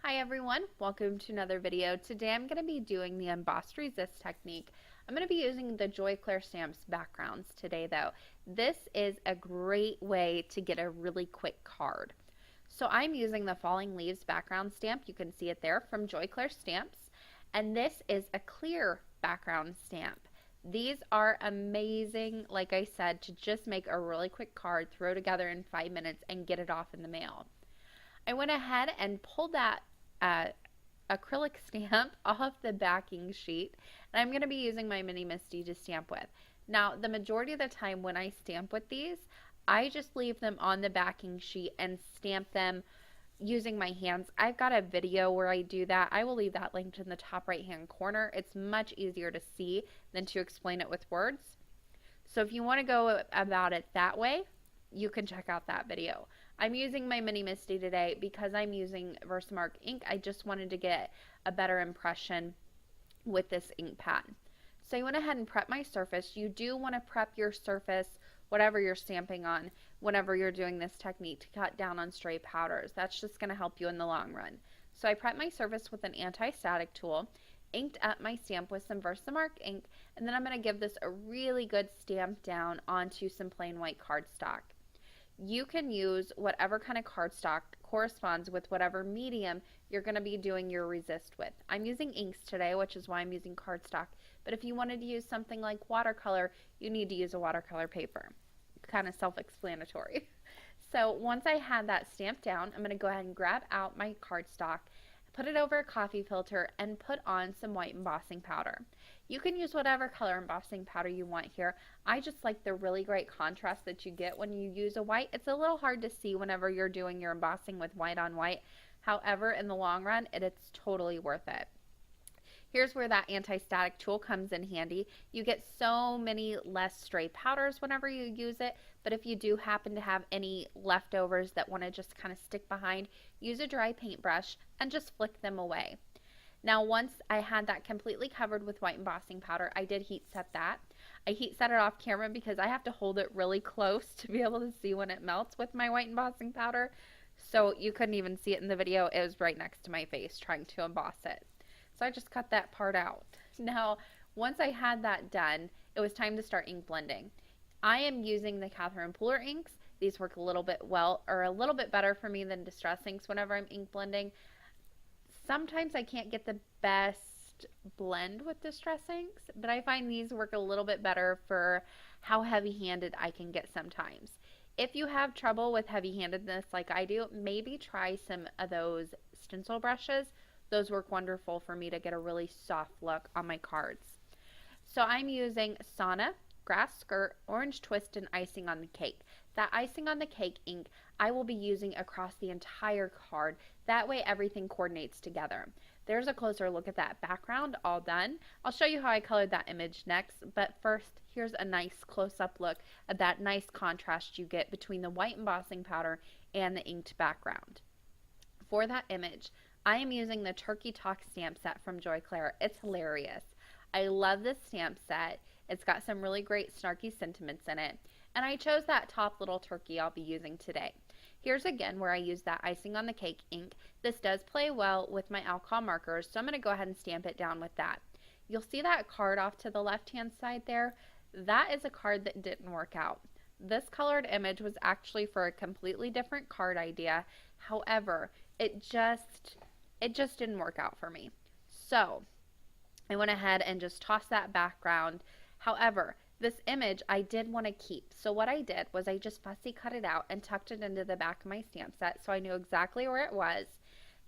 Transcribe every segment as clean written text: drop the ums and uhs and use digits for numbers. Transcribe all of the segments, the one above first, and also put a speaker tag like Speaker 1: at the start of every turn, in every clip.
Speaker 1: Hi everyone, welcome to another video. Today I'm going to be doing the embossed resist technique. I'm going to be using the Clair stamps backgrounds today though. This is a great way to get a really quick card. So I'm using the Falling Leaves background stamp. You can see it there from Clair Stamps. And this is a clear background stamp. These are amazing, like I said, to just make a really quick card, throw together in 5 minutes, and get it off in the mail. I went ahead and pulled that uh, acrylic stamp off the backing sheet, and I'm going to be using my Mini Misty to stamp with. Now, the majority of the time when I stamp with these, I just leave them on the backing sheet and stamp them using my hands. I've got a video where I do that. I will leave that linked in the top right hand corner. It's much easier to see than to explain it with words. So if you want to go about it that way, you can check out that video. I'm using my Mini Misty today because I'm using Versamark ink. I just wanted to get a better impression with this ink pad. So I went ahead and prep my surface. You do want to prep your surface, whatever you're stamping on, whenever you're doing this technique to cut down on stray powders. That's just going to help you in the long run. So I prepped my surface with an anti-static tool, inked up my stamp with some Versamark ink, and then I'm going to give this a really good stamp down onto some plain white cardstock. You can use whatever kind of cardstock corresponds with whatever medium you're going to be doing your resist with. I'm using inks today, which is why I'm using cardstock, but if you wanted to use something like watercolor, you need to use a watercolor paper. Kind of self-explanatory. So once I had that stamped down, I'm going to go ahead and grab out my cardstock, put it over a coffee filter, and put on some white embossing powder. You can use whatever color embossing powder you want here. I just like the really great contrast that you get when you use a white. It's a little hard to see whenever you're doing your embossing with white on white. However, in the long run, it's totally worth it. Here's where that anti-static tool comes in handy. You get so many less stray powders whenever you use it, but if you do happen to have any leftovers that want to just kind of stick behind, use a dry paintbrush and just flick them away. Now, once I had that completely covered with white embossing powder, I did heat set that. I heat set it off camera because I have to hold it really close to be able to see when it melts with my white embossing powder. So you couldn't even see it in the video. It was right next to my face trying to emboss it. So I just cut that part out. Now, once I had that done, it was time to start ink blending. I am using the Catherine Pooler inks. These work a little bit better for me than Distress inks whenever I'm ink blending. Sometimes I can't get the best blend with Distress inks, but I find these work a little bit better for how heavy-handed I can get sometimes. If you have trouble with heavy-handedness like I do, maybe try some of those stencil brushes. Those work wonderful for me to get a really soft look on my cards. So I'm using Sauna, Grass Skirt, Orange Twist, and Icing on the Cake. That Icing on the Cake ink I will be using across the entire card. That way everything coordinates together. There's a closer look at that background all done. I'll show you how I colored that image next, but first here's a nice close-up look at that nice contrast you get between the white embossing powder and the inked background. For that image, I am using the Turkey Talk stamp set from Clair. It's hilarious. I love this stamp set. It's got some really great snarky sentiments in it. And I chose that top little turkey I'll be using today. Here's again where I use that Icing on the Cake ink. This does play well with my alcohol markers, so I'm going to go ahead and stamp it down with that. You'll see that card off to the left-hand side there. That is a card that didn't work out. This colored image was actually for a completely different card idea. However, it just didn't work out for me. So I went ahead and just tossed that background. However, this image I did want to keep. So what I did was I just fussy cut it out and tucked it into the back of my stamp set so I knew exactly where it was.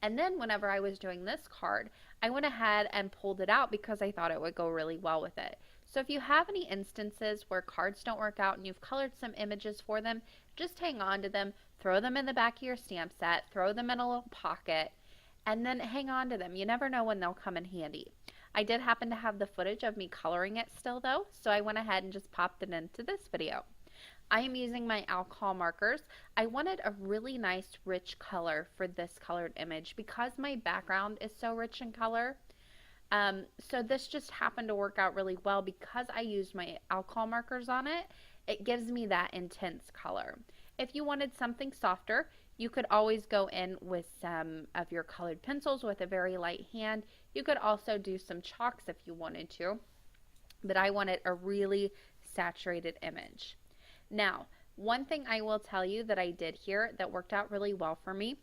Speaker 1: And then whenever I was doing this card, I went ahead and pulled it out because I thought it would go really well with it. So if you have any instances where cards don't work out and you've colored some images for them, just hang on to them, throw them in the back of your stamp set, throw them in a little pocket, and then hang on to them. You never know when they'll come in handy. I did happen to have the footage of me coloring it still though, so I went ahead and just popped it into this video. I am using my alcohol markers. I wanted a really nice rich color for this colored image because my background is so rich in color. So this just happened to work out really well because I used my alcohol markers on it. It gives me that intense color. If you wanted something softer, You could always go in with some of your colored pencils with a very light hand. You could also do some chalks if you wanted to, but I wanted a really saturated image. Now, one thing I will tell you that I did here that worked out really well for me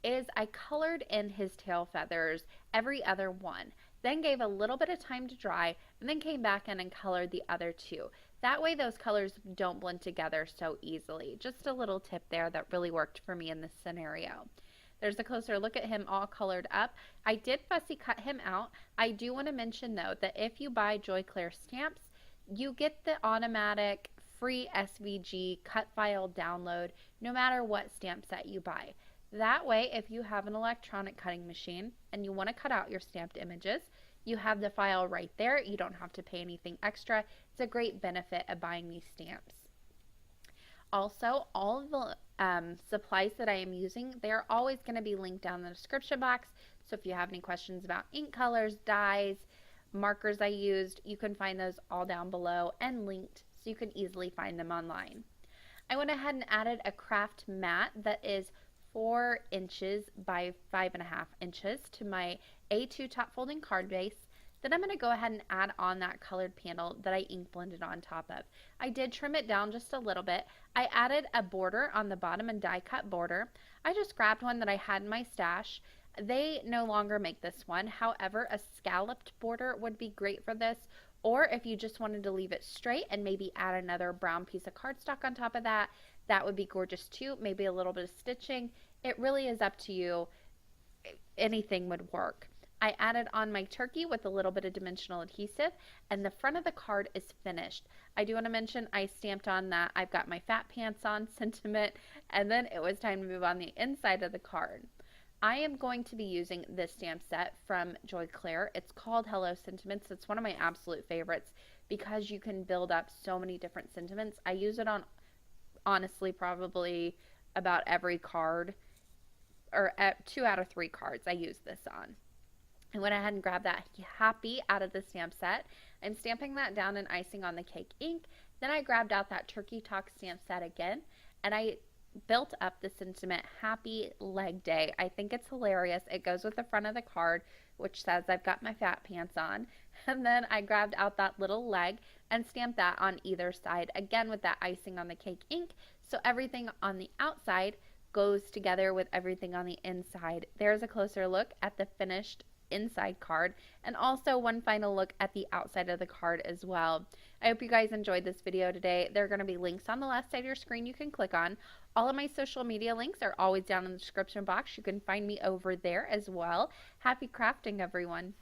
Speaker 1: is I colored in his tail feathers every other one, then gave a little bit of time to dry, and then came back in and colored the other two. That way those colors don't blend together so easily. Just a little tip there that really worked for me in this scenario. There's a closer look at him all colored up. I did fussy cut him out. I do want to mention though that if you buy Joy Clair stamps, you get the automatic free SVG cut file download no matter what stamp set you buy. That way, if you have an electronic cutting machine and you want to cut out your stamped images, you have the file right there. You don't have to pay anything extra. It's a great benefit of buying these stamps. Also, all of the supplies that I am using, they're always going to be linked down in the description box. So if you have any questions about ink colors, dyes, markers I used, you can find those all down below and linked so you can easily find them online. I went ahead and added a craft mat that is 4 inches by 5.5 inches to my A2 top folding card base. Then I'm going to go ahead and add on that colored panel that I ink blended on top of. I did trim it down just a little bit. I added a border on the bottom, and die cut border. I just grabbed one that I had in my stash. They no longer make this one. However, a scalloped border would be great for this, or if you just wanted to leave it straight and maybe add another brown piece of cardstock on top of that, that would be gorgeous too. Maybe a little bit of stitching. It really is up to you. Anything would work. I added on my turkey with a little bit of dimensional adhesive, and the front of the card is finished. I do want to mention I stamped on that I've got my fat pants on sentiment, and then it was time to move on the inside of the card. I am going to be using this stamp set from Joy Clair. It's called Hello Sentiments. It's one of my absolute favorites because you can build up so many different sentiments. I use it on, honestly, probably about every card, or at 2 out of 3 cards I use this on. I went ahead and grabbed that happy out of the stamp set. I'm stamping that down and icing on the cake ink. Then I grabbed out that Turkey Talk stamp set again, and I built up the sentiment Happy Leg Day. I think it's hilarious. It goes with the front of the card, which says I've got my fat pants on. And then I grabbed out that little leg and stamped that on either side, again with that icing on the cake ink. So everything on the outside goes together with everything on the inside. There's a closer look at the finished inside card, and also one final look at the outside of the card as well. I hope you guys enjoyed this video today. There are going to be links on the left side of your screen you can click on. All of my social media links are always down in the description box. You can find me over there as well. Happy crafting, everyone.